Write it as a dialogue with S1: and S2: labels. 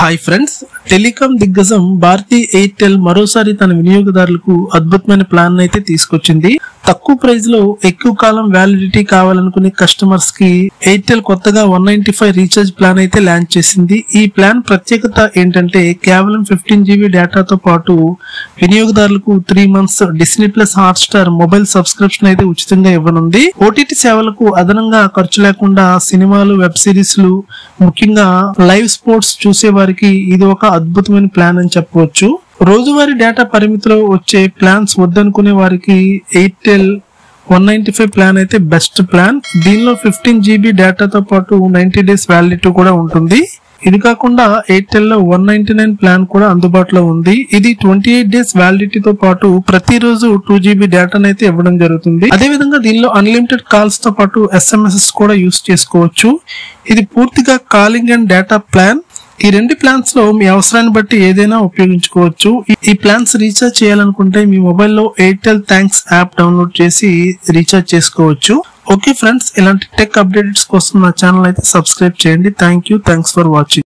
S1: Hi friends, telecom దిగ్గజం Bharati Airtel మరోసారి తన వినియోగదారులకు అద్భుతమైన ప్లాన్ అయితే తీసుకొచ్చింది. తక్కువ ప్రైస్ లో ఎక్కువ కాలం వ్యాలిడిటీ కావాలనుకునే కస్టమర్స్ కి ఎయిర్టెల్ కొత్తగా 195 రీఛార్జ్ ప్లాన్ అయితే లాంచ్ చేసింది. ఈ ప్లాన్ ప్రత్యేకత ఏంటంటే కేవలం 15 GB డేటాతో పాటు వినియోగదారులకు 3 months Disney plus hot star mobile subscription అయితే ఉచితంగా ఇవ్వనుంది. ఓటీటీ సేవలకు అదనంగా ఖర్చు లేకుండా సినిమాలు, వెబ్ సిరీస్లు, ముఖ్యంగా లైవ్ స్పోర్ట్స్ చూసే వారికి ఇది ఒక అద్భుతమైన ప్లాన్ అని చెప్పవచ్చు. రోజువారీ డేటా పరిమితిలో వచ్చే ప్లాన్స్ వద్దనుకునే వారికి ఎయిర్టెల్ 195 ప్లాన్ అయితే బెస్ట్ ప్లాన్. దీనిలో 15 GB డేటాతో పాటు 90 days వ్యాలిడిటీ కూడా ఉంటుంది. ఇది కాకుండా ఎయిర్టెల్ లో 199 ప్లాన్ కూడా అందుబాటులో ఉంది. ఇది 28 days వ్యాలిడిటీతో పాటు ప్రతిరోజు 2 GB డేటానైతే ఇవ్వడం జరుగుతుంది. అదే విధంగా దీనిలో అన్లిమిటెడ్ కాల్స్ తో పాటు SMS కూడా యూస్ చేసుకోవచ్చు. ఇది పూర్తిగా కాలింగ్ అండ్ డేటా ప్లాన్. ఈ రెండు ప్లాన్స్ లో మీ అవసరాన్ని బట్టి ఏదైనా ఉపయోగించుకోవచ్చు. ఈ ప్లాన్స్ రీఛార్జ్ చేయాలనుకుంటే మీ మొబైల్లో ఎయిర్టెల్ థ్యాంక్స్ యాప్ డౌన్లోడ్ చేసి రీఛార్జ్ చేసుకోవచ్చు. ఓకే ఫ్రెండ్స్, ఇలాంటి టెక్ అప్డేట్స్ కోసం నా ఛానల్ అయితే సబ్స్క్రైబ్ చేయండి. Thanks for watching.